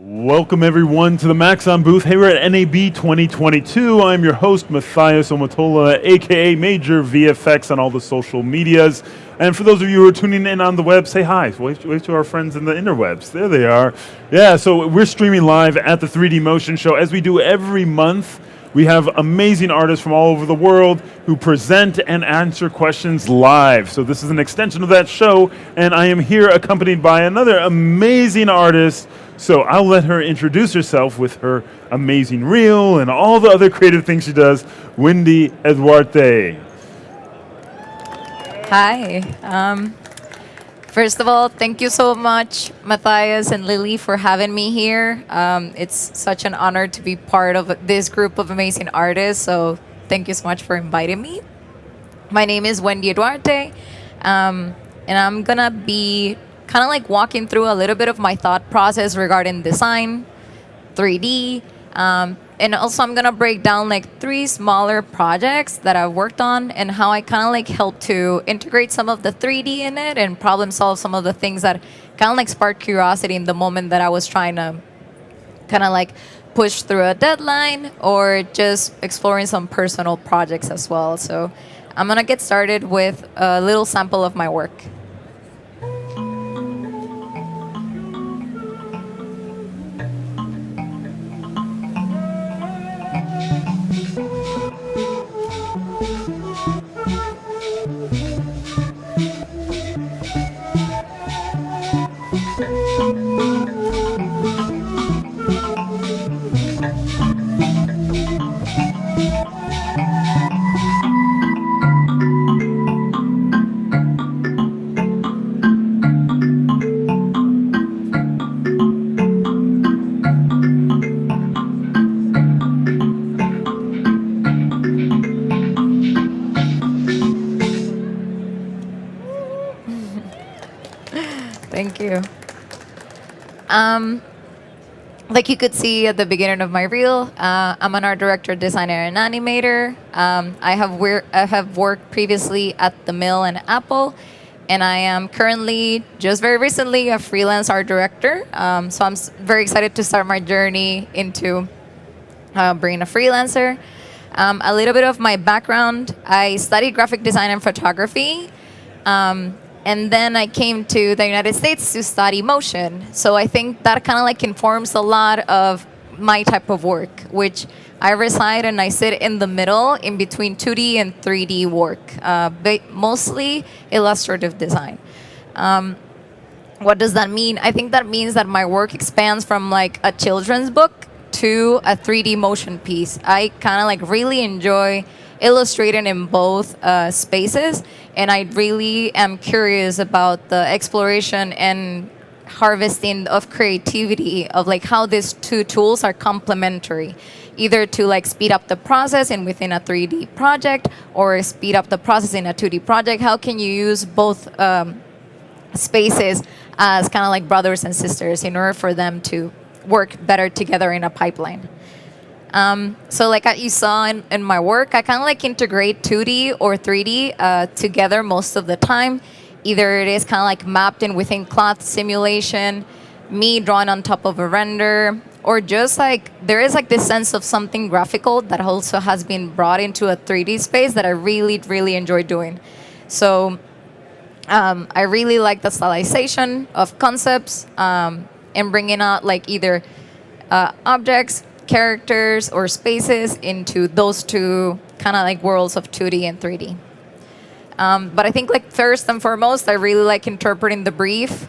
Welcome everyone to the Maxon booth. Hey, we're at NAB 2022. I'm your host, Matthias Omatola, aka Major VFX on all the social medias. And for those of you who are tuning in on the web, say hi. Wave to our friends in the interwebs. There they are. Yeah, so we're streaming live at the 3D Motion Show as we do every month. We have amazing artists from all over the world who present and answer questions live. So this is an extension of that show, and I am here accompanied by another amazing artist. So I'll let her introduce herself with her amazing reel and all the other creative things she does. Wendy Eduarte. Hi. First of all, thank you so much, Matthias and Lily, for having me here. It's such an honor to be part of this group of amazing artists, so thank you so much for inviting me. My name is Wendy Eduarte, and I'm going to be kind of like walking through a little bit of my thought process regarding design, 3D, and also I'm gonna break down like 3 smaller projects that I've worked on and how I kind of like help to integrate some of the 3D in it and problem solve some of the things that kind of like sparked curiosity in the moment that I was trying to kind of like push through a deadline or just exploring some personal projects as well. So I'm gonna get started with a little sample of my work. Thank you. Like you could see at the beginning of my reel, I'm an art director, designer, and animator. I have worked previously at the Mill and Apple, and I am currently, just very recently, a freelance art director. So I'm very excited to start my journey into being a freelancer. A little bit of my background: I studied graphic design and photography. And then I came to the United States to study motion. So I think that kind of like informs a lot of my type of work, which I reside and I sit in the middle in between 2D and 3D work, mostly illustrative design. What does that mean? I think that means that my work expands from like a children's book to a 3D motion piece. I kind of like really enjoy illustrating in both spaces, and I really am curious about the exploration and harvesting of creativity of like how these 2 tools are complementary, either to like speed up the process and within a 3D project or speed up the process in a 2D project. How can you use both spaces as kind of like brothers and sisters in order for them to work better together in a pipeline? So like you saw in my work, I kind of like integrate 2D or 3D together most of the time. Either it is kind of like mapped in within cloth simulation, me drawing on top of a render, or just like there is like this sense of something graphical that also has been brought into a 3D space that I really, really enjoy doing. So I really like the stylization of concepts and bringing out like either objects, characters, or spaces into those 2 kind of like worlds of 2D and 3D. But I think like first and foremost, I really like interpreting the brief,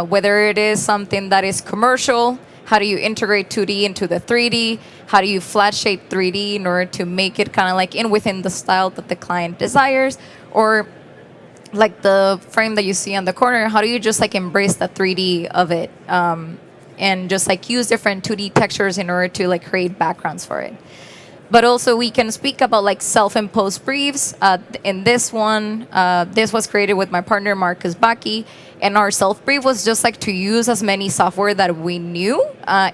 whether it is something that is commercial. How do you integrate 2D into the 3D? How do you flat shape 3D in order to make it kind of like in within the style that the client desires? Or like the frame that you see on the corner, how do you just like embrace the 3D of it? And just like use different 2D textures in order to like create backgrounds for it. But also we can speak about like self-imposed briefs. In this one, this was created with my partner Marcus Baki, and our self-brief was just like to use as many software that we knew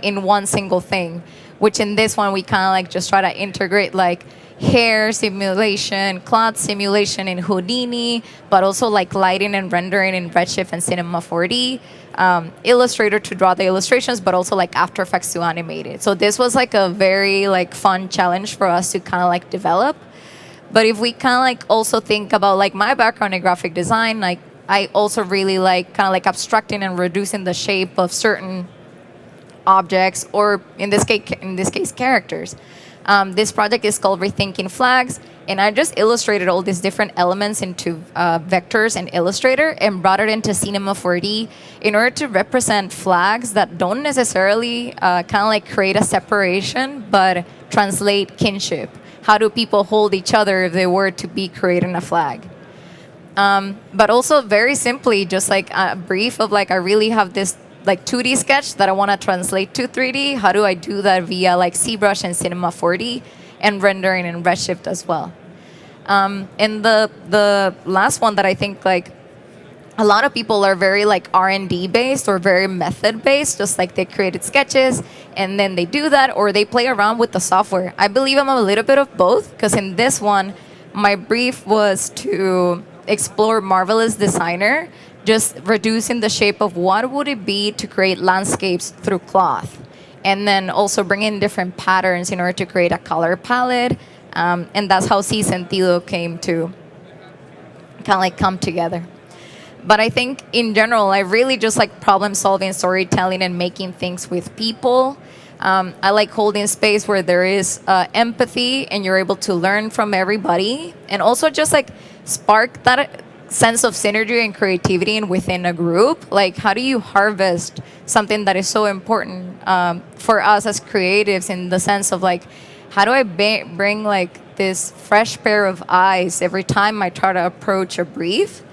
in one single thing, which in this one we kind of like just try to integrate like hair simulation, cloth simulation in Houdini, but also like lighting and rendering in Redshift and Cinema 4D. Illustrator to draw the illustrations, but also like After Effects to animate it. So this was like a very like fun challenge for us to kind of like develop. But if we kind of like also think about like my background in graphic design, like I also really like kind of like abstracting and reducing the shape of certain objects, or in this case characters. This project is called Rethinking Flags, and I just illustrated all these different elements into vectors in Illustrator and brought it into Cinema 4D in order to represent flags that don't necessarily kind of like create a separation, but translate kinship. How do people hold each other if they were to be creating a flag? But also very simply, just like a brief of like, I really have this like 2D sketch that I want to translate to 3D. How do I do that via like ZBrush and Cinema 4D and rendering in Redshift as well? And the last one that I think like a lot of people are very like R&D based or very method based, just like they created sketches and then they do that, or they play around with the software. I believe I'm a little bit of both, because in this one, my brief was to explore Marvelous Designer, just reducing the shape of what would it be to create landscapes through cloth, and then also bring in different patterns in order to create a color palette, and that's how Si Sentido came to kind of like come together. But I think in general, I really just like problem solving, storytelling, and making things with people. I like holding space where there is empathy and you're able to learn from everybody, and also just like spark that sense of synergy and creativity within a group. Like, how do you harvest something that is so important for us as creatives, in the sense of like, how do I bring like this fresh pair of eyes every time I try to approach a brief?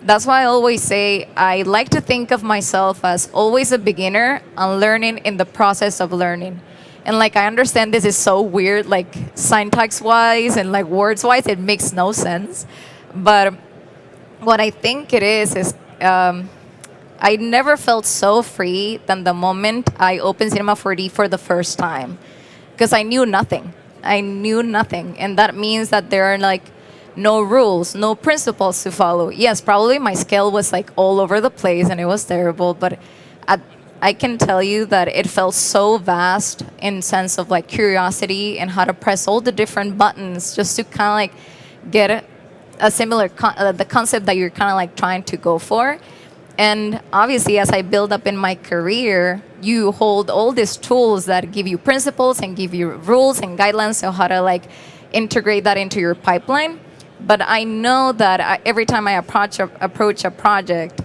That's why I always say I like to think of myself as always a beginner and learning in the process of learning. And like, I understand this is so weird, like syntax wise and like words wise, it makes no sense. But what I think it is I never felt so free than the moment I opened Cinema 4D for the first time, because I knew nothing. And that means that there are like no rules, no principles to follow. Yes, probably my scale was like all over the place and it was terrible, but I can tell you that it felt so vast in sense of like curiosity and how to press all the different buttons just to kind of like get a similar the concept that you're kind of like trying to go for. And obviously, as I build up in my career, you hold all these tools that give you principles and give you rules and guidelines on how to like integrate that into your pipeline. But I know that every time I approach a project,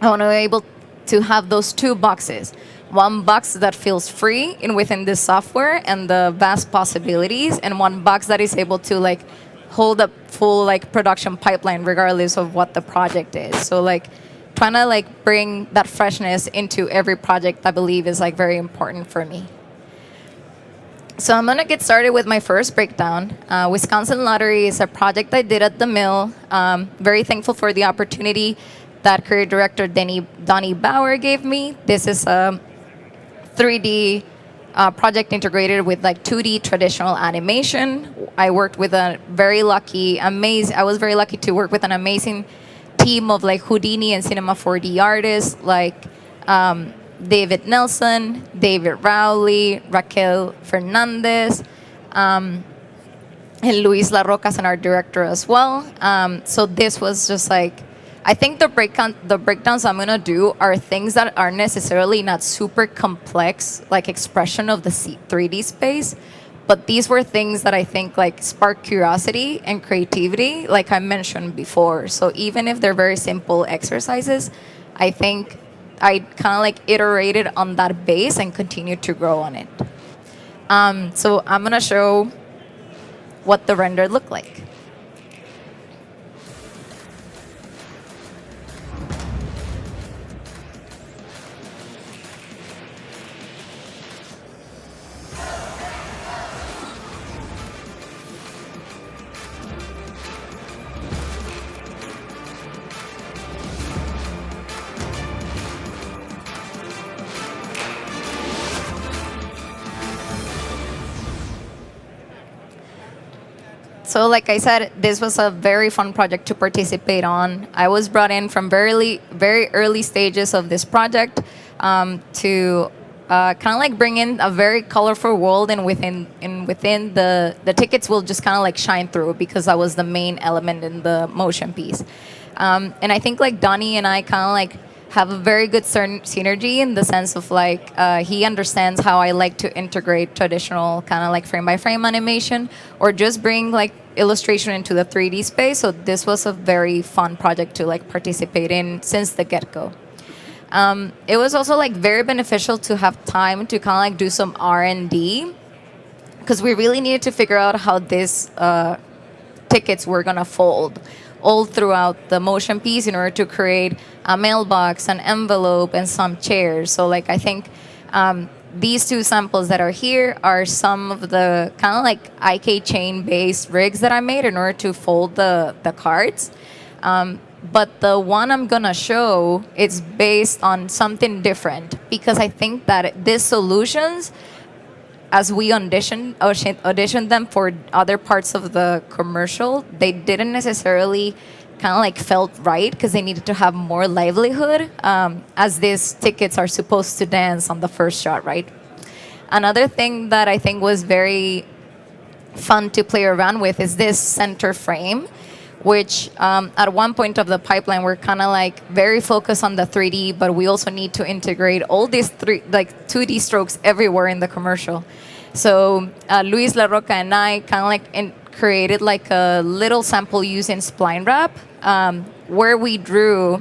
I want to be able to have those two boxes. One box that feels free in within this software and the vast possibilities, and one box that is able to like hold a full like production pipeline regardless of what the project is. So like trying to like bring that freshness into every project, I believe, is like very important for me. So I'm gonna get started with my first breakdown. Wisconsin Lottery is a project I did at the Mill. Very thankful for the opportunity that creative director Donnie Bauer gave me. This is a 3D project integrated with like 2D traditional animation. I worked with I was very lucky to work with an amazing team of like Houdini and Cinema 4D artists, like David Nelson, David Rowley, Raquel Fernandez, and Luis La Roca as an art director as well. So this was just like, I think the breakdowns I'm gonna do are things that are necessarily not super complex, like expression of the 3D space, but these were things that I think like spark curiosity and creativity, like I mentioned before. So even if they're very simple exercises, I think I kind of like iterated on that base and continued to grow on it. So I'm gonna show what the render looked like. So, like I said, this was a very fun project to participate on. I was brought in from very early stages of this project to kind of like bring in a very colorful world, and within the tickets will just kind of like shine through because that was the main element in the motion piece. And I think like Donnie and I kind of like have a very good synergy in the sense of like he understands how I like to integrate traditional kind of like frame by frame animation or just bring like illustration into the 3D space. So this was a very fun project to like participate in since the get-go. It was also like very beneficial to have time to kind of like do some R&D because we really needed to figure out how these tickets were gonna fold all throughout the motion piece in order to create a mailbox, an envelope, and some chairs. So like I think these two samples that are here are some of the kind of like IK chain based rigs that I made in order to fold the cards. But the one I'm gonna show is based on something different because I think that these solutions, as we auditioned them for other parts of the commercial, they didn't necessarily kind of like felt right because they needed to have more livelihood as these tickets are supposed to dance on the first shot, right? Another thing that I think was very fun to play around with is this center frame, which at one point of the pipeline we're kind of like very focused on the 3D, but we also need to integrate all these 2D strokes everywhere in the commercial. So Luis La Roca and I kind of like created like a little sample using spline wrap where we drew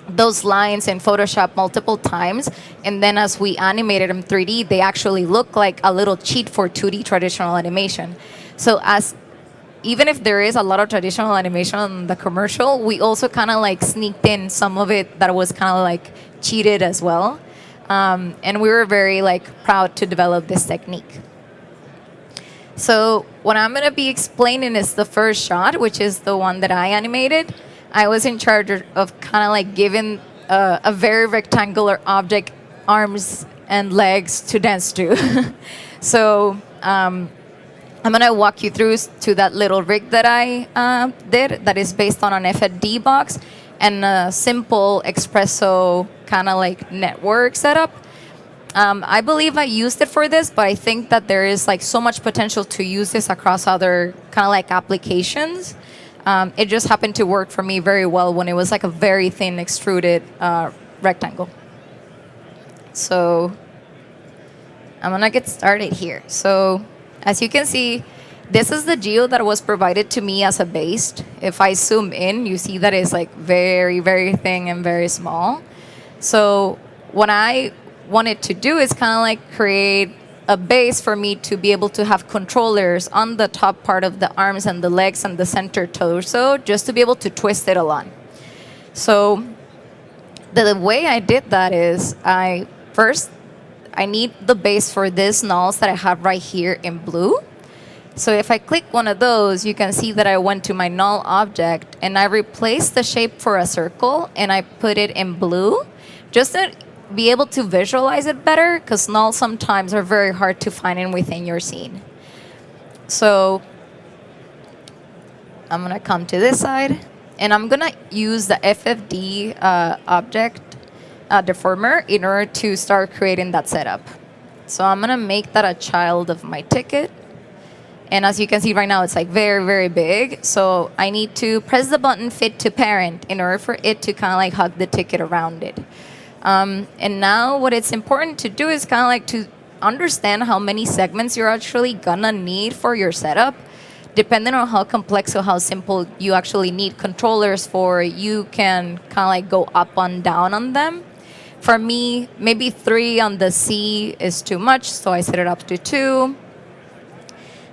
those lines in Photoshop multiple times, and then as we animated them 3D, they actually look like a little cheat for 2D traditional animation. So even if there is a lot of traditional animation on the commercial, we also kind of like sneaked in some of it that was kind of like cheated as well. And we were very like proud to develop this technique. So what I'm going to be explaining is the first shot, which is the one that I animated. I was in charge of kind of like giving a very rectangular object arms and legs to dance to. So I'm going to walk you through to that little rig that I did that is based on an FFD box and a simple espresso kind of like network setup. I believe I used it for this, but I think that there is like so much potential to use this across other kind of like applications. It just happened to work for me very well when it was like a very thin extruded rectangle. So I'm going to get started here. So as you can see, this is the geo that was provided to me as a base. If I zoom in, you see that it's like very, very thin and very small. So what I wanted to do is kind of like create a base for me to be able to have controllers on the top part of the arms and the legs and the center torso, just to be able to twist it along. So the way I did that is I need the base for these nulls that I have right here in blue. So if I click one of those, you can see that I went to my null object and I replaced the shape for a circle and I put it in blue just to be able to visualize it better, because nulls sometimes are very hard to find in within your scene. So I'm going to come to this side and I'm going to use the FFD object deformer in order to start creating that setup. So I'm going to make that a child of my ticket. And as you can see right now, it's like very, very big. So I need to press the button fit to parent in order for it to kind of like hug the ticket around it. And now what it's important to do is kind of like to understand how many segments you're actually gonna need for your setup. Depending on how complex or how simple you actually need controllers for, you can kind of like go up and down on them. For me, maybe 3 on the C is too much, so I set it up to 2.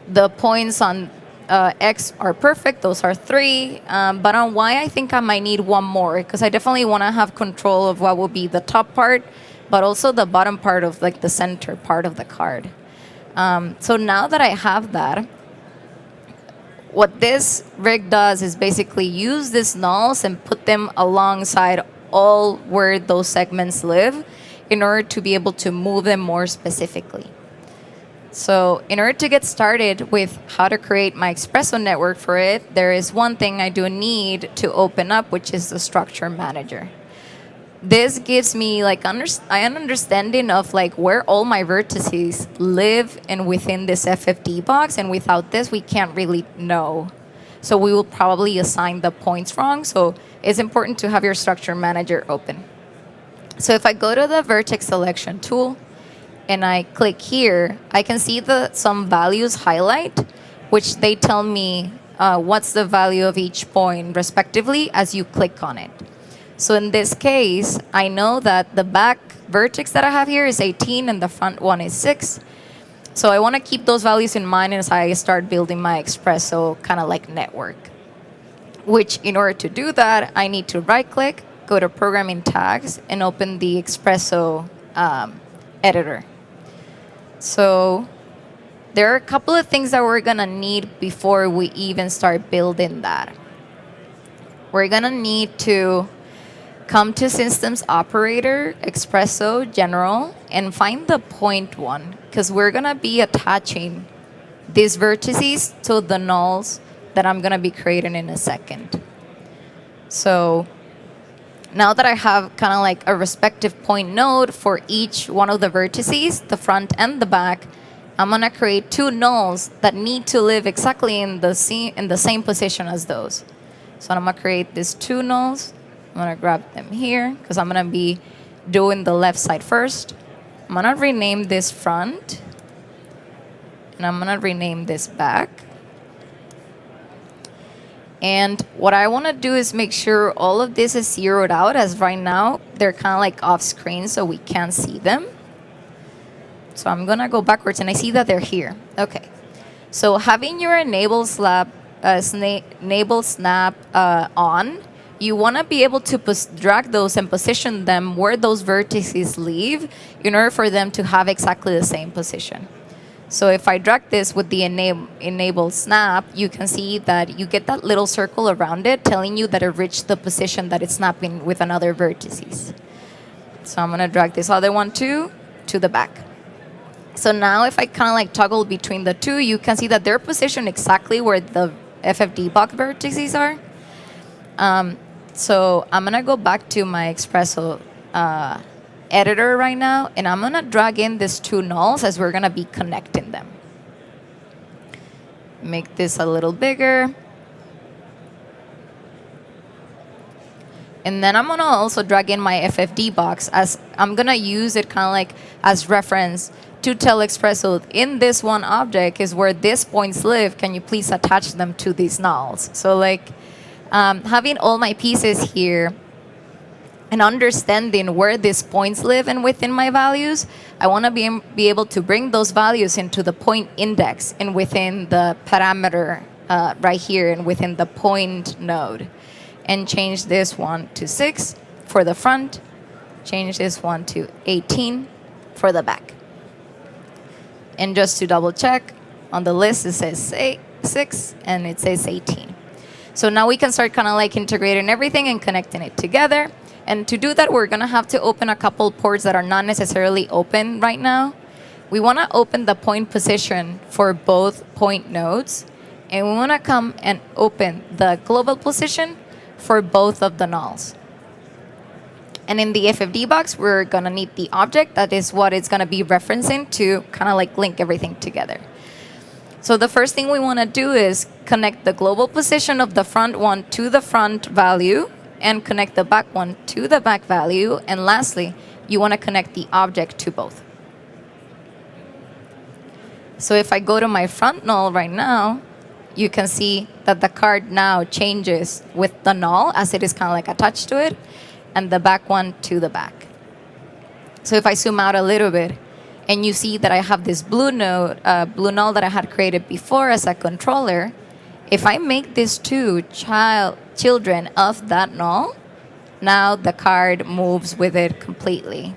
The points on X are perfect, those are 3. But on Y, I think I might need 1 more, because I definitely want to have control of what will be the top part, but also the bottom part of like the center part of the card. So now that I have that, what this rig does is basically use these nulls and put them alongside all where those segments live in order to be able to move them more specifically. So in order to get started with how to create my Espresso network for it, there is one thing I do need to open up, which is the structure manager. This gives me like an understanding of like where all my vertices live and within this FFD box, and without this we can't really know. So we will probably assign the points wrong, so it's important to have your structure manager open. So if I go to the vertex selection tool and I click here, I can see some values highlight, which they tell me what's the value of each point respectively as you click on it. So in this case, I know that the back vertex that I have here is 18 and the front one is 6. So I want to keep those values in mind as I start building my Espresso kind of like network. Which in order to do that, I need to right click, go to Programming Tags, and open the Espresso editor. So there are a couple of things that we're going to need before we even start building that. We're going to need to come to Systems Operator, Espresso, General, and find the point one, because we're going to be attaching these vertices to the nulls that I'm going to be creating in a second. So now that I have kind of like a respective point node for each one of the vertices, the front and the back, I'm going to create two nulls that need to live exactly in the same position as those. So I'm going to create these two nulls. I'm going to grab them here because I'm going to be doing the left side first. I'm going to rename this front. And I'm going to rename this back. And what I want to do is make sure all of this is zeroed out, as right now they're kind of like off screen so we can't see them. So I'm going to go backwards and I see that they're here. Okay. So having your enable snap on, you want to be able to drag those and position them where those vertices leave in order for them to have exactly the same position. So if I drag this with the enable snap, you can see that you get that little circle around it telling you that it reached the position that it's snapping with another vertices. So I'm going to drag this other one too to the back. So now if I kind of like toggle between the two, you can see that they're positioned exactly where the FFD box vertices are. So I'm going to go back to my Espresso editor right now, and I'm going to drag in these two nulls as we're going to be connecting them. Make this a little bigger. And then I'm going to also drag in my FFD box, as I'm going to use it kind of like as reference to tell Espresso in this one object is where these points live. Can you please attach them to these nulls? So like having all my pieces here and understanding where these points live and within my values, I want to be able to bring those values into the point index and within the parameter right here and within the point node. And change this one to 6 for the front. Change this one to 18 for the back. And just to double check, on the list it says 6 and it says 18. So now we can start kind of like integrating everything and connecting it together. And to do that, we're going to have to open a couple ports that are not necessarily open right now. We want to open the point position for both point nodes. And we want to come and open the global position for both of the nulls. And in the FFD box, we're going to need the object. That is what it's going to be referencing to kind of like link everything together. So the first thing we want to do is connect the global position of the front one to the front value and connect the back one to the back value. And lastly, you want to connect the object to both. So if I go to my front null right now, you can see that the card now changes with the null as it is kind of like attached to it, and the back one to the back. So if I zoom out a little bit, and you see that I have this blue null that I had created before as a controller, if I make these two children of that null, now the card moves with it completely.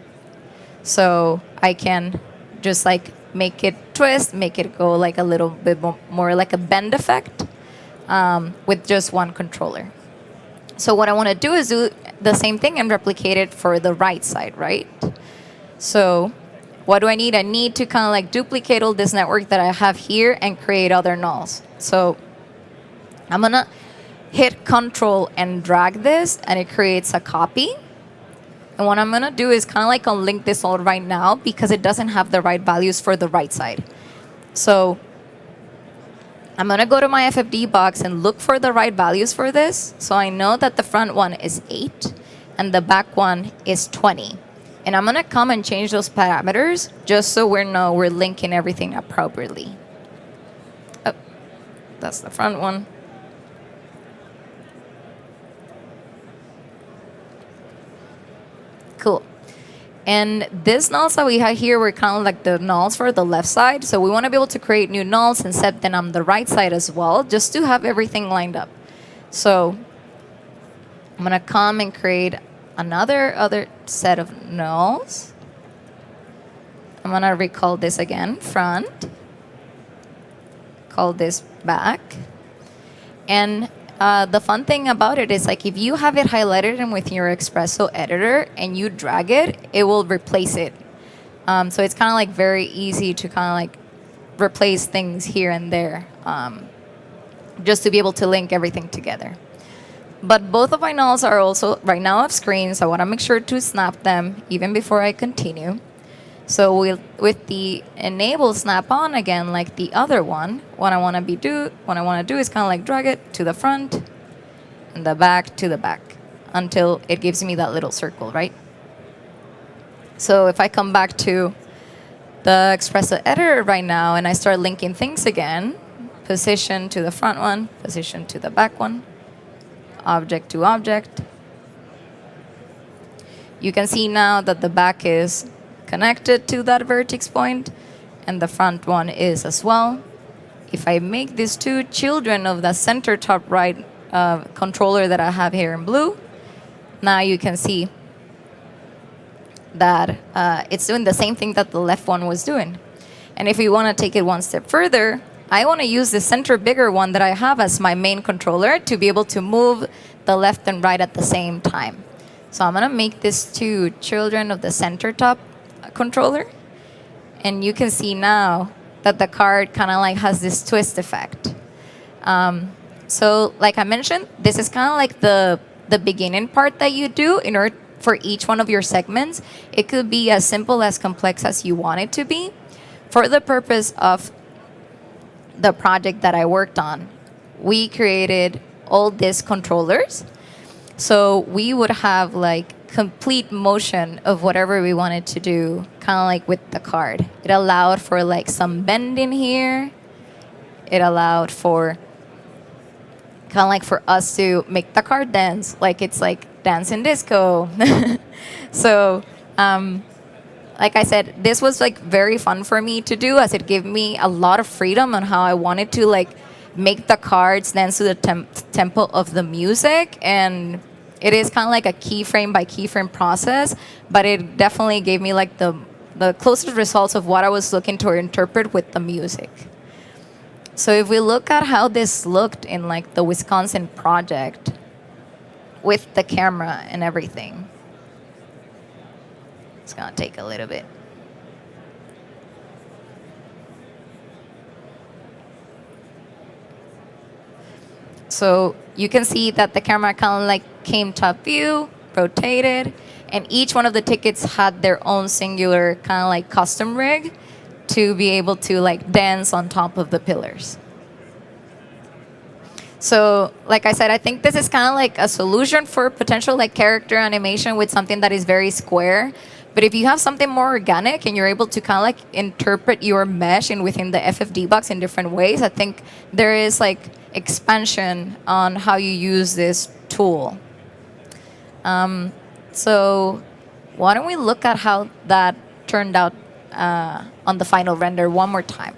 So I can just like make it twist, make it go like a little bit more like a bend effect with just one controller. So what I want to do is do the same thing and replicate it for the right side, right? So what do I need? I need to kind of like duplicate all this network that I have here and create other nulls. So I'm gonna hit Control and drag this, and it creates a copy. And what I'm gonna do is kind of like unlink this all right now because it doesn't have the right values for the right side. So I'm gonna go to my FFD box and look for the right values for this. So I know that the front one is 8 and the back one is 20. And I'm gonna come and change those parameters just so we're linking everything appropriately. Oh, that's the front one. Cool. And these nulls that we have here were kind of like the nulls for the left side. So we want to be able to create new nulls and set them on the right side as well, just to have everything lined up. So I'm going to come and create another set of nulls. I'm going to recall this again, front. Call this back. And the fun thing about it is like if you have it highlighted in with your Espresso editor and you drag it, it will replace it. So it's kind of like very easy to kind of like replace things here and there, just to be able to link everything together. But both of my nulls are also right now off screen, so I want to make sure to snap them even before I continue. So with the enable snap on again, like the other one, what I want to do is kind of like drag it to the front and the back to the back until it gives me that little circle, right? So if I come back to the Espresso editor right now and I start linking things again, position to the front one, position to the back one, object to object, you can see now that the back is connected to that vertex point, and the front one is as well. If I make these two children of the center top right controller that I have here in blue, now you can see that it's doing the same thing that the left one was doing. And if you want to take it one step further, I want to use the center bigger one that I have as my main controller to be able to move the left and right at the same time. So I'm going to make this two children of the center top controller, and you can see now that the card kind of like has this twist effect. So like I mentioned, this is kind of like the beginning part that you do in order for each one of your segments. It could be as simple as complex as you want it to be. For the purpose of the project that I worked on, we created all these controllers. So we would have like complete motion of whatever we wanted to do, kind of like with the card. It allowed for like some bending here. It allowed for kind of like for us to make the card dance, like it's like dancing disco. So, like I said, this was like very fun for me to do, as it gave me a lot of freedom on how I wanted to like make the cards dance to the tempo of the music. And it is kind of like a keyframe by keyframe process, but it definitely gave me like the closest results of what I was looking to interpret with the music. So if we look at how this looked in like the Wisconsin project with the camera and everything, it's gonna take a little bit. So you can see that the camera kind of like came top view, rotated, and each one of the tickets had their own singular kind of like custom rig to be able to like dance on top of the pillars. So like I said, I think this is kind of like a solution for potential like character animation with something that is very square. But if you have something more organic and you're able to kind of like interpret your mesh in within the FFD box in different ways, I think there is like expansion on how you use this tool. So why don't we look at how that turned out on the final render one more time.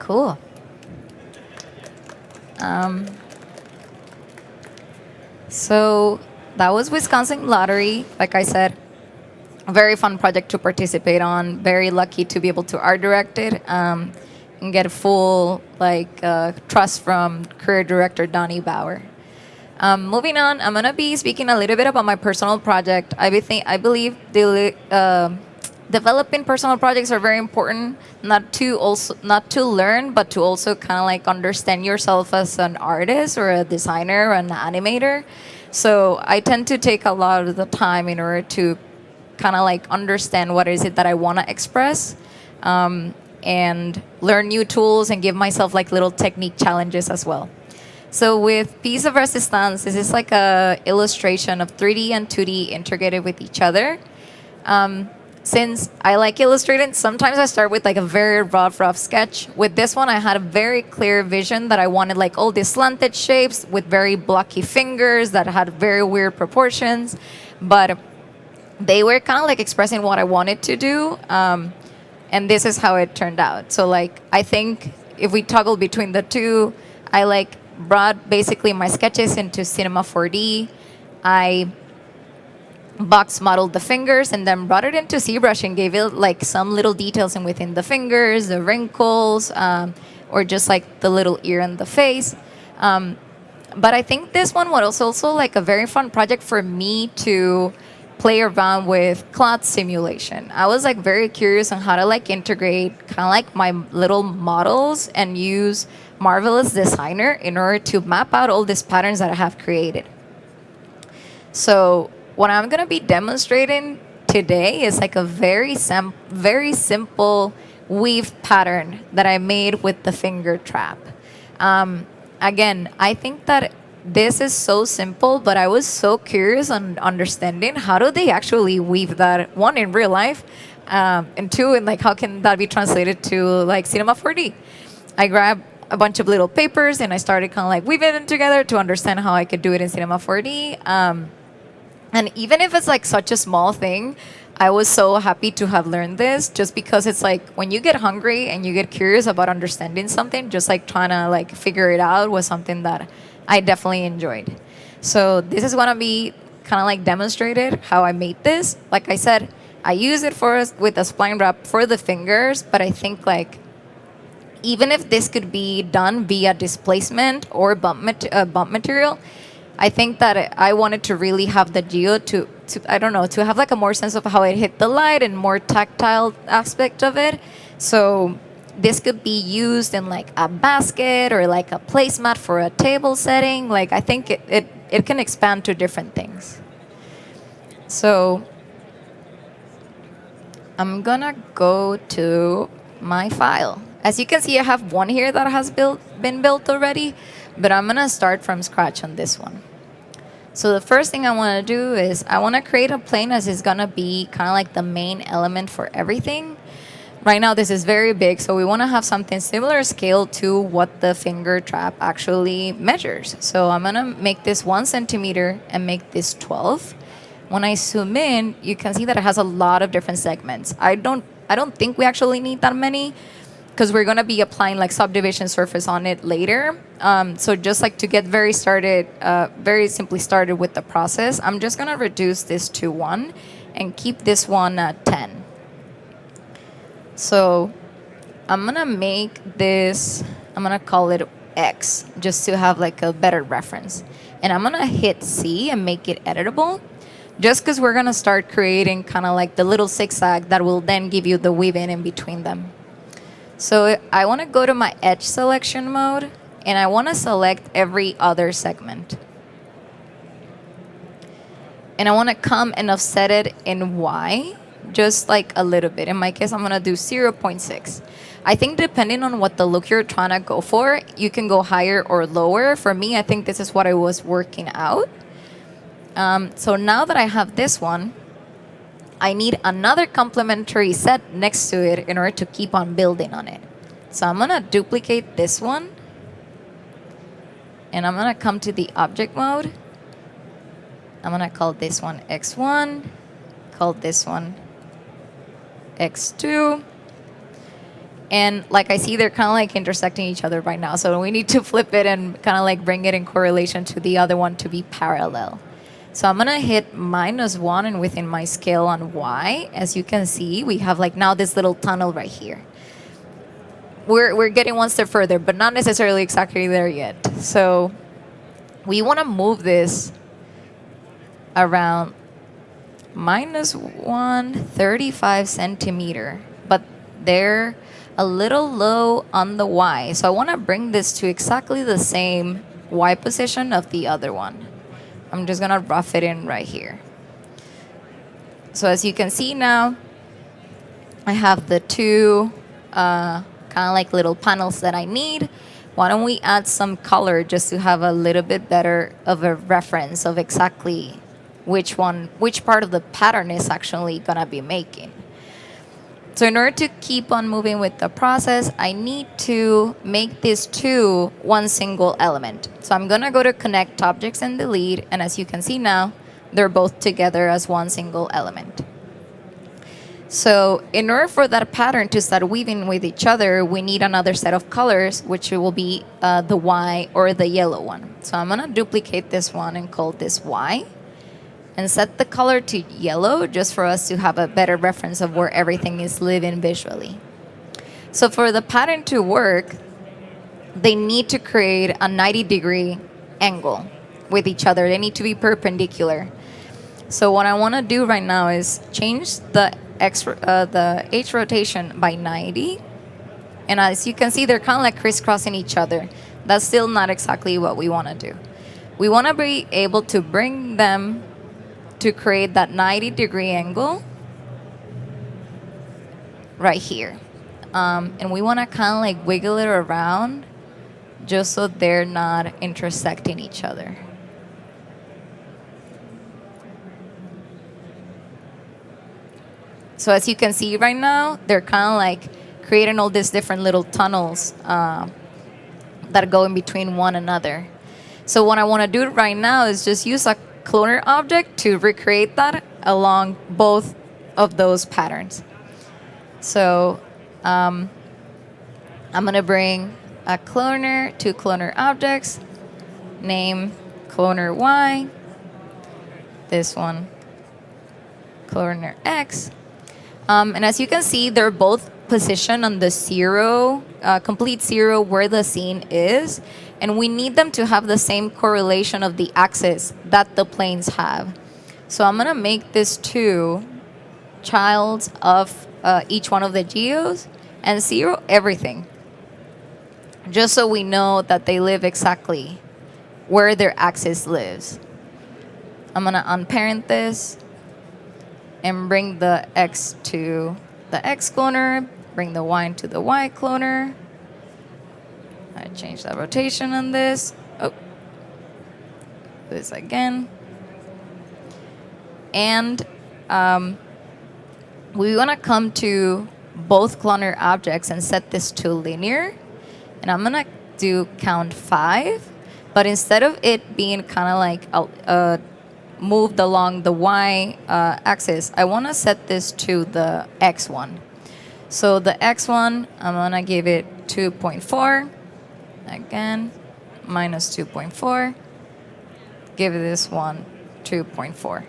Cool. So that was Wisconsin Lottery. Like I said, a very fun project to participate on. Very lucky to be able to art direct it and get full trust from career director Donnie Bauer. Moving on, I'm gonna be speaking a little bit about my personal project. I believe developing personal projects are very important, not to learn, but to also kind of like understand yourself as an artist or a designer or an animator. So I tend to take a lot of the time in order to kind of like understand what is it that I want to express, and learn new tools and give myself like little technique challenges as well. So with Piece of Resistance, this is like a illustration of 3D and 2D integrated with each other. Since I like illustrating, sometimes I start with like a very rough sketch. With this one, I had a very clear vision that I wanted like all these slanted shapes with very blocky fingers that had very weird proportions, but they were kind of like expressing what I wanted to do, and this is how it turned out. So like I think if we toggle between the two, I like brought basically my sketches into Cinema 4D. I box modeled the fingers and then brought it into ZBrush and gave it like some little details in within the fingers, the wrinkles, or just like the little ear and the face. But I think this one was also like a very fun project for me to play around with cloth simulation. I was like very curious on how to like integrate kind of like my little models and use Marvelous Designer in order to map out all these patterns that I have created. So what I'm gonna be demonstrating today is like a very simple weave pattern that I made with the finger trap. Again, I think that this is so simple, but I was so curious on understanding how do they actually weave that, one, in real life, and two, and like how can that be translated to like Cinema 4D. I grabbed a bunch of little papers and I started kind of like weaving them together to understand how I could do it in Cinema 4D. And even if it's like such a small thing, I was so happy to have learned this, just because it's like when you get hungry and you get curious about understanding something, just like trying to like figure it out was something that I definitely enjoyed. So this is gonna be kind of like demonstrated how I made this. Like I said, I use it with a spline wrap for the fingers, but I think like even if this could be done via displacement or bump material, I think that I wanted to really have the geo to I don't know, to have like a more sense of how it hit the light and more tactile aspect of it. So this could be used in like a basket or like a placemat for a table setting. Like I think it can expand to different things. So I'm gonna go to my file. As you can see, I have one here that has been built already, but I'm gonna start from scratch on this one. So the first thing I wanna do is I wanna create a plane as is gonna be kind of like the main element for everything. Right now this is very big, so we wanna have something similar scale to what the finger trap actually measures. So I'm gonna make this 1 centimeter and make this 12. When I zoom in, you can see that it has a lot of different segments. I don't think we actually need that many, because we're going to be applying like subdivision surface on it later. So just like to get very simply started with the process, I'm just going to reduce this to 1 and keep this one at 10. So I'm going to make this, I'm going to call it X, just to have like a better reference. And I'm going to hit C and make it editable, just because we're going to start creating kind of like the little zigzag that will then give you the weaving in between them. So I want to go to my edge selection mode, and I want to select every other segment. And I want to come and offset it in Y, just like a little bit. In my case, I'm going to do 0.6. I think depending on what the look you're trying to go for, you can go higher or lower. For me, I think this is what I was working out. So now that I have this one, I need another complementary set next to it in order to keep on building on it. So I'm going to duplicate this one. And I'm going to come to the object mode. I'm going to call this one X1. Call this one X2. And like I see they're kind of like intersecting each other right now. So we need to flip it and kind of like bring it in correlation to the other one to be parallel. So I'm gonna hit -1, and within my scale on Y, as you can see, we have like now this little tunnel right here. We're getting one step further, but not necessarily exactly there yet. So we wanna move this around -135 centimeter, but they're a little low on the Y. So I wanna bring this to exactly the same Y position of the other one. I'm just gonna rough it in right here. So as you can see now, I have the two kind of like little panels that I need. Why don't we add some color just to have a little bit better of a reference of exactly which part of the pattern is actually gonna be making. So in order to keep on moving with the process, I need to make these two one single element. So I'm gonna go to connect objects and delete, and as you can see now, they're both together as one single element. So in order for that pattern to start weaving with each other, we need another set of colors, which will be the Y or the yellow one. So I'm gonna duplicate this one and call this Y, and set the color to yellow just for us to have a better reference of where everything is living visually. So for the pattern to work, they need to create a 90-degree angle with each other. They need to be perpendicular. So what I want to do right now is change the H rotation by 90. And as you can see, they're kind of like crisscrossing each other. That's still not exactly what we want to do. We want to be able to bring them to create that 90-degree angle right here. And we want to kind of like wiggle it around just so they're not intersecting each other. So as you can see right now, they're kind of like creating all these different little tunnels that go in between one another. So what I want to do right now is just use a cloner object to recreate that along both of those patterns. So I'm going to bring a cloner, two cloner objects, name cloner Y, this one cloner X. And as you can see, they're both positioned on the zero, complete zero where the scene is. And we need them to have the same correlation of the axis that the planes have. So I'm going to make this two childs of each one of the geos and zero everything, just so we know that they live exactly where their axis lives. I'm going to unparent this and bring the X to the X cloner, bring the Y to the Y cloner. I change the rotation on this. Oh, this again. And we want to come to both cloner objects and set this to linear. And I'm going to do count 5. But instead of it being kind of like moved along the Y axis, I want to set this to the X one. So the X one, I'm going to give it 2.4. Again, minus 2.4. Give this one 2.4.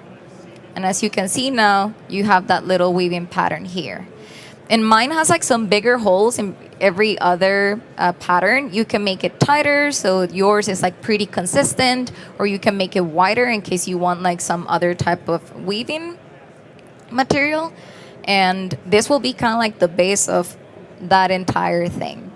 And as you can see now, you have that little weaving pattern here. And mine has like some bigger holes in every other pattern. You can make it tighter, so yours is like pretty consistent, or you can make it wider in case you want like some other type of weaving material. And this will be kind of like the base of that entire thing.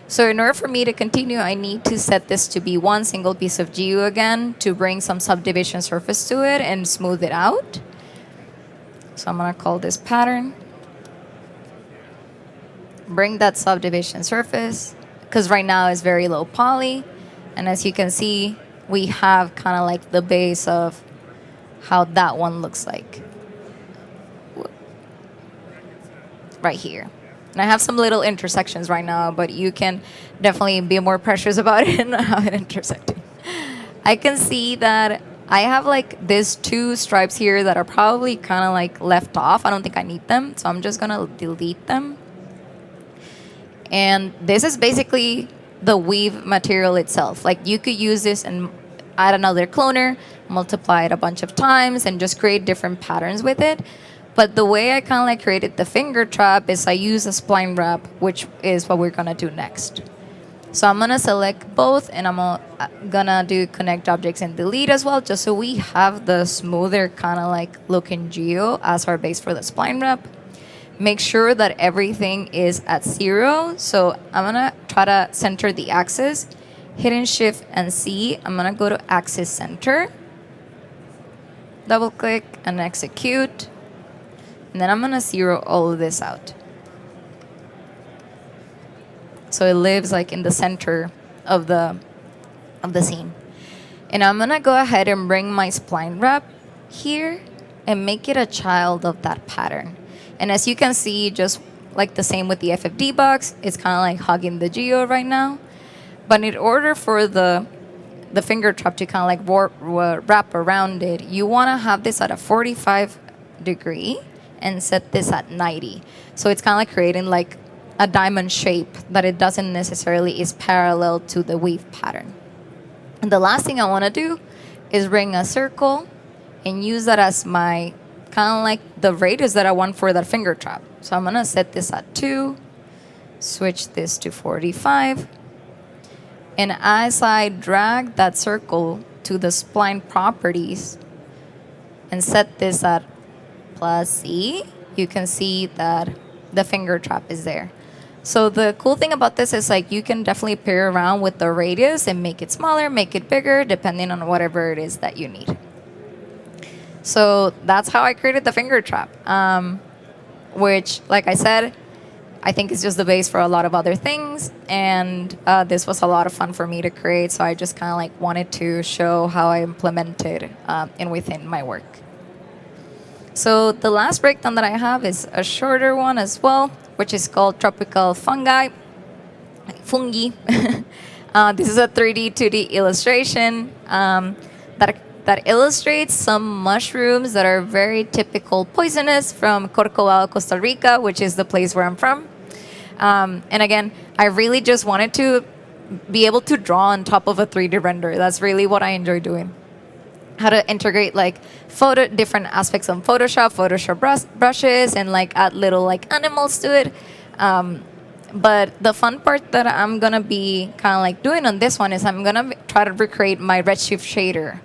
So in order for me to continue, I need to set this to be one single piece of geo again to bring some subdivision surface to it and smooth it out. So I'm going to call this pattern. Bring that subdivision surface, because right now it's very low poly. And as you can see, we have kind of like the base of how that one looks like. Right here. And I have some little intersections right now, but you can definitely be more precious about it and not have it intersecting. I can see that I have like these two stripes here that are probably kind of like left off. I don't think I need them, so I'm just gonna delete them. And this is basically the weave material itself. Like you could use this and add another cloner, multiply it a bunch of times, and just create different patterns with it. But the way I kind of like created the finger trap is I use a spline wrap, which is what we're gonna do next. So I'm gonna select both, and I'm gonna do connect objects and delete as well, just so we have the smoother kind of like looking geo as our base for the spline wrap. Make sure that everything is at 0. So I'm gonna try to center the axis, hitting Shift and C. I'm gonna go to axis center, double click and execute. And then I'm gonna 0 all of this out. So it lives like in the center of the scene. And I'm gonna go ahead and bring my spline wrap here and make it a child of that pattern. And as you can see, just like the same with the FFD box, it's kind of like hugging the geo right now. But in order for the finger trap to kind of like wrap around it, you want to have this at a 45 degree and set this at 90. So it's kind of like creating like a diamond shape that it doesn't necessarily is parallel to the weave pattern. And the last thing I want to do is bring a circle and use that as my kind of like the radius that I want for that finger trap. So I'm going to set this at 2, switch this to 45. And as I drag that circle to the spline properties and set this at +E, you can see that the finger trap is there. So the cool thing about this is like you can definitely play around with the radius and make it smaller, make it bigger, depending on whatever it is that you need. So that's how I created the finger trap, which, like I said, I think is just the base for a lot of other things. And this was a lot of fun for me to create. So I just kind of like wanted to show how I implemented in within my work. So the last breakdown that I have is a shorter one as well, which is called Tropical Fungi. This is a 3D, 2D illustration that illustrates some mushrooms that are very typical poisonous from Corcovado, Costa Rica, which is the place where I'm from. And again, I really just wanted to be able to draw on top of a 3D render. That's really what I enjoy doing. How to integrate like different aspects of Photoshop brushes, and like add little like animals to it. But the fun part that I'm gonna be kind of like doing on this one is I'm gonna try to recreate my redshift shader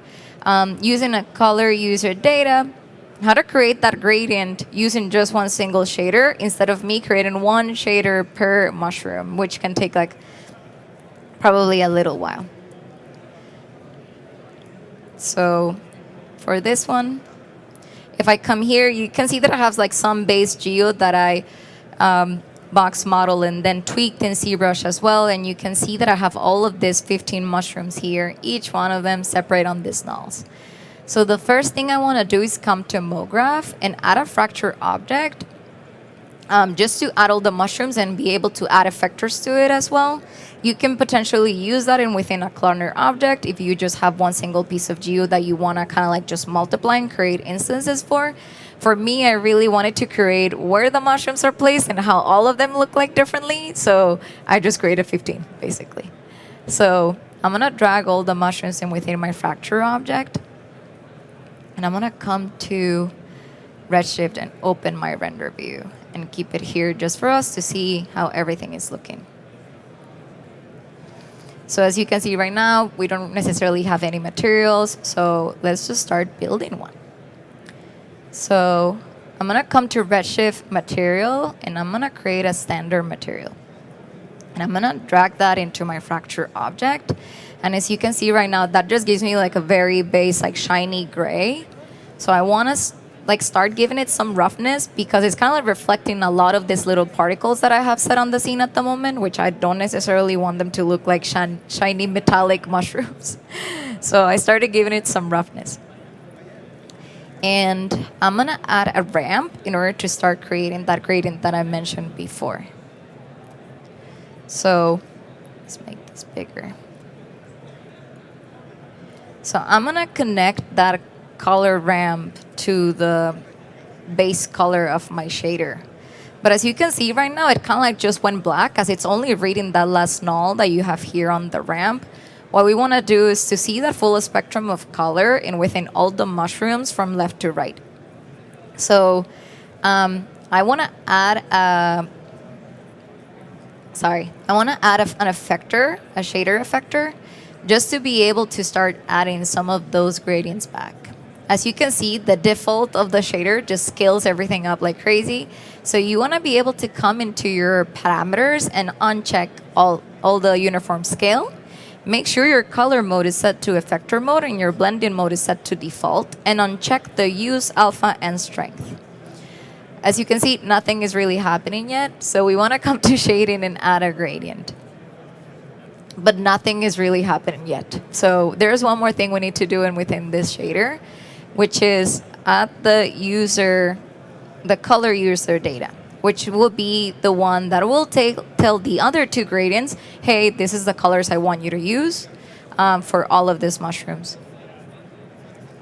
using a color user data. How to create that gradient using just one single shader instead of me creating one shader per mushroom, which can take like probably a little while. So for this one, if I come here, you can see that I have like some base geo that I box model and then tweaked in ZBrush as well. And you can see that I have all of these 15 mushrooms here, each one of them separate on these nulls. So the first thing I want to do is come to MoGraph and add a fracture object just to add all the mushrooms and be able to add effectors to it as well. You can potentially use that in within a cloner object if you just have one single piece of geo that you want to kind of like just multiply and create instances for. For me, I really wanted to create where the mushrooms are placed and how all of them look like differently. So I just created 15 basically. So I'm going to drag all the mushrooms in within my fracture object. And I'm going to come to Redshift and open my render view and keep it here just for us to see how everything is looking. So as you can see right now, we don't necessarily have any materials. So let's just start building one. So I'm going to come to Redshift material and I'm going to create a standard material. And I'm going to drag that into my fracture object. And as you can see right now, that just gives me like a very base, like shiny gray. So I want to like start giving it some roughness because it's kind of like reflecting a lot of these little particles that I have set on the scene at the moment, which I don't necessarily want them to look like shiny metallic mushrooms. So I started giving it some roughness. And I'm going to add a ramp in order to start creating that gradient that I mentioned before. So let's make this bigger. So I'm going to connect that color ramp to the base color of my shader. But as you can see right now, it kind of like just went black as it's only reading that last null that you have here on the ramp. What we want to do is to see that full spectrum of color and within all the mushrooms from left to right. So I want to add an effector, a shader effector, just to be able to start adding some of those gradients back. As you can see, the default of the shader just scales everything up like crazy. So you want to be able to come into your parameters and uncheck all the uniform scale. Make sure your color mode is set to effector mode and your blending mode is set to default, and uncheck the use alpha and strength. As you can see, nothing is really happening yet, so we want to come to shading and add a gradient. But nothing is really happening yet. So there's one more thing we need to do within this shader, which is add the color user data, which will be the one that will tell the other two gradients, hey, this is the colors I want you to use for all of these mushrooms.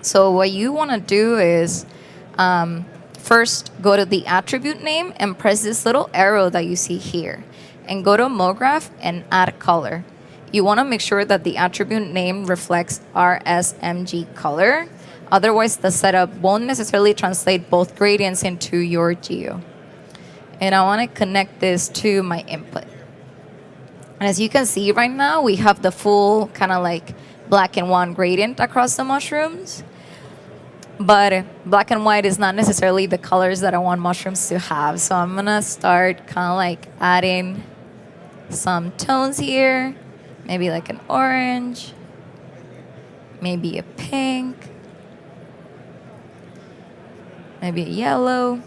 So what you want to do is first go to the attribute name and press this little arrow that you see here, and go to MoGraph and add color. You want to make sure that the attribute name reflects RSMG color. Otherwise, the setup won't necessarily translate both gradients into your geo. And I want to connect this to my input. And as you can see right now, we have the full kind of like black and white gradient across the mushrooms. But black and white is not necessarily the colors that I want mushrooms to have. So I'm going to start kind of like adding some tones here. Maybe like an orange. Maybe a pink. Maybe a yellow.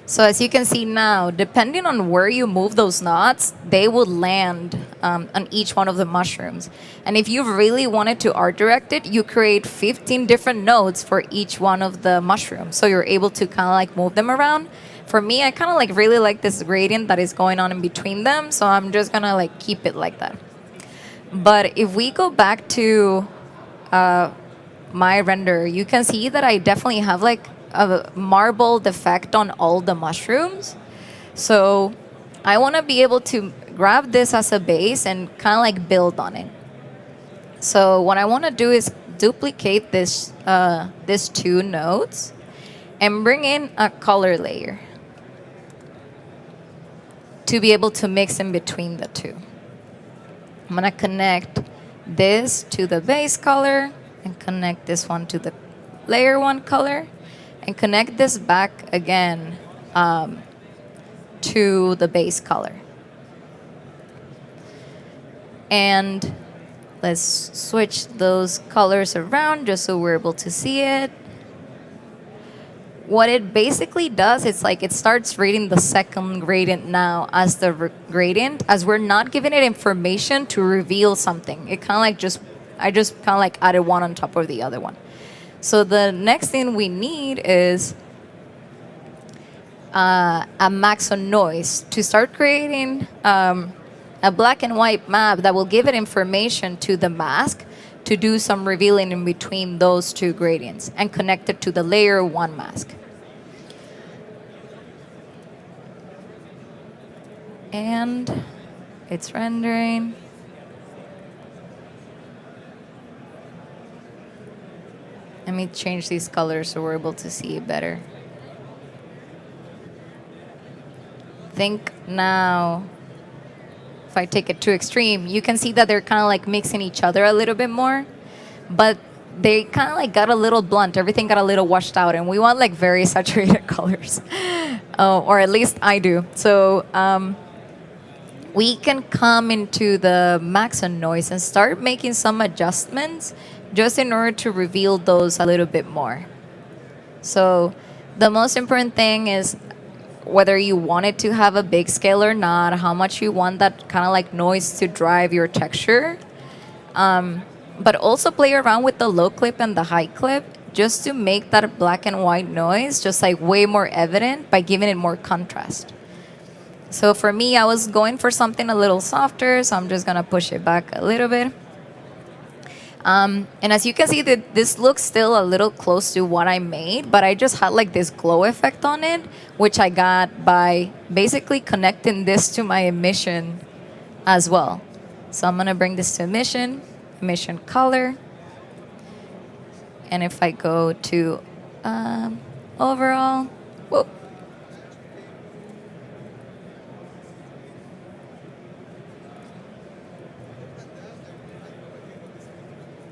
So as you can see now, depending on where you move those knots, they will land on each one of the mushrooms. And if you really wanted to art direct it, you create 15 different nodes for each one of the mushrooms. So you're able to kind of like move them around. For me, I kind of like really like this gradient that is going on in between them. So I'm just going to like keep it like that. But if we go back to my render, you can see that I definitely have like a marbled effect on all the mushrooms. So I want to be able to grab this as a base and kind of like build on it. So what I want to do is duplicate these two nodes and bring in a color layer to be able to mix in between the two. I'm going to connect this to the base color and connect this one to the layer 1 color, and connect this back again to the base color. And let's switch those colors around just so we're able to see it. What it basically does, it's like it starts reading the second gradient now as the gradient, as we're not giving it information to reveal something. It kind of like I just kind of like added one on top of the other one. So the next thing we need is a Maxon noise to start creating a black and white map that will give it information to the mask to do some revealing in between those two gradients and connect it to the layer 1 mask. And it's rendering. Let me change these colors so we're able to see it better. Think now, if I take it to extreme, you can see that they're kind of like mixing each other a little bit more, but they kind of like got a little blunt. Everything got a little washed out, and we want like very saturated colors, or at least I do. So we can come into the Maxon noise and start making some adjustments just in order to reveal those a little bit more. So the most important thing is whether you want it to have a big scale or not, how much you want that kind of like noise to drive your texture. But also play around with the low clip and the high clip just to make that black and white noise just like way more evident by giving it more contrast. So for me, I was going for something a little softer, so I'm just gonna push it back a little bit. And as you can see, that this looks still a little close to what I made, but I just had like this glow effect on it, which I got by basically connecting this to my emission as well. So I'm gonna bring this to emission color. And if I go to overall, whoop.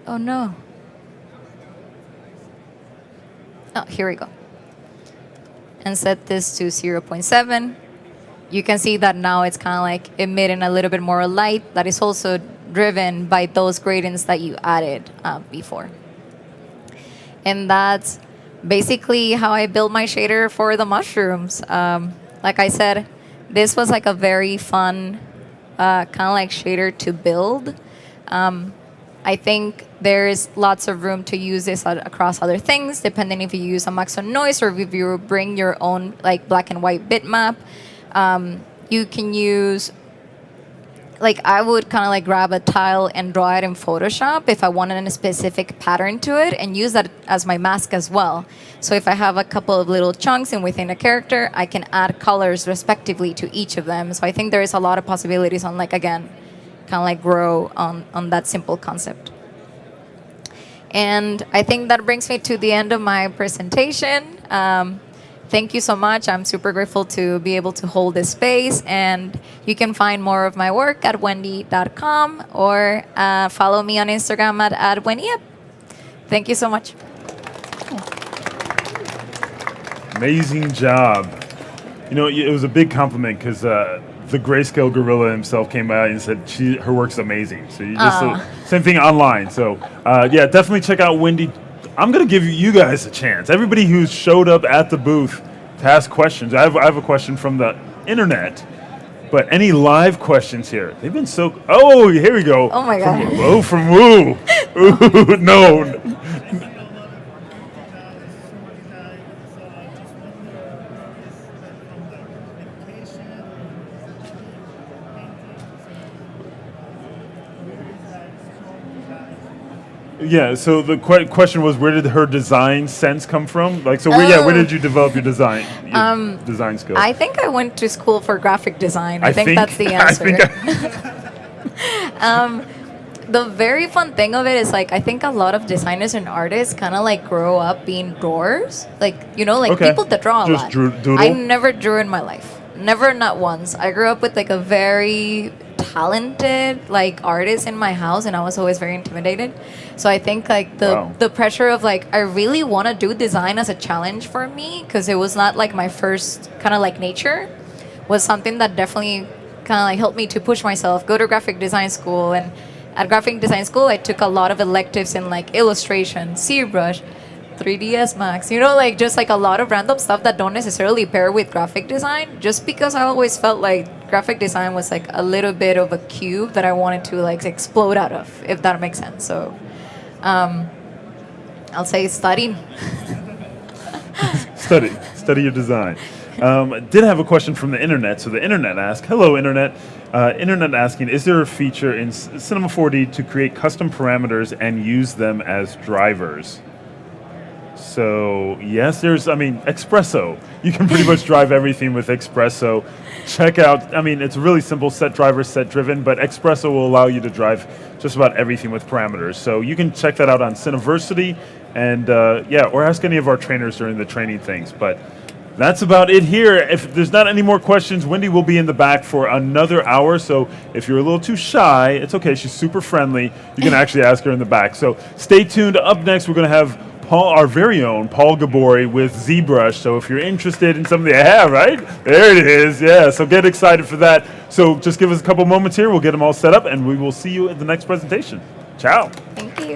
Oh no. Oh, here we go. And set this to 0.7. You can see that now it's kind of like emitting a little bit more light that is also driven by those gradients that you added before. And that's basically how I built my shader for the mushrooms. Like I said, this was like a very fun kind of like shader to build. I think there's lots of room to use this across other things, depending if you use a Maxon noise or if you bring your own like black and white bitmap. You can use, like I would kind of like grab a tile and draw it in Photoshop if I wanted a specific pattern to it and use that as my mask as well. So if I have a couple of little chunks and within a character, I can add colors respectively to each of them. So I think there is a lot of possibilities on like, again, kind of like grow on that simple concept. And I think that brings me to the end of my presentation. Thank you so much. I'm super grateful to be able to hold this space. And you can find more of my work at wendy.com or follow me on Instagram at wendyup. Thank you so much. Amazing job. You know, it was a big compliment because the grayscale gorilla himself came by and said her work's amazing. So you just same thing online. So yeah, definitely check out Wendy. I'm gonna give you guys a chance. Everybody who showed up at the booth to ask questions. I have a question from the internet, but any live questions here? They've been so. Oh, here we go. Oh my god. From Woo. Ooh, no. Yeah, so the question was, where did her design sense come from? Like, so where did you develop your design skills? I think I went to school for graphic design. I think that's the answer. The very fun thing of it is like I think a lot of designers and artists kind of like grow up being drawers, like people that draw a lot. Doodle? I never drew in my life, never, not once. I grew up with like a very talented like artist in my house, and I was always very intimidated. So I think like the pressure of like I really want to do design as a challenge for me, because it was not like my first kind of like nature, was something that definitely kind of like helped me to push myself, go to graphic design school. And at graphic design school I took a lot of electives in like illustration, ZBrush, 3ds Max, like just like a lot of random stuff that don't necessarily pair with graphic design, just because I always felt like graphic design was like a little bit of a cube that I wanted to like explode out of, if that makes sense. So I'll say study. Study your design. Did have a question from the internet. So the internet asked, hello internet. Internet asking, is there a feature in Cinema 4D to create custom parameters and use them as drivers? So yes, Espresso. You can pretty much drive everything with Espresso. Check out, it's really simple, set driver, set driven, but Espresso will allow you to drive just about everything with parameters. So you can check that out on Cineversity, and or ask any of our trainers during the training things. But that's about it here. If there's not any more questions, Wendy will be in the back for another hour. So if you're a little too shy, it's okay. She's super friendly. You can actually ask her in the back. So stay tuned. Up next, we're going to have our very own Paul Gabori with ZBrush. So if you're interested in something I have, right? There it is. Yeah, so get excited for that. So just give us a couple moments here. We'll get them all set up, and we will see you at the next presentation. Ciao. Thank you.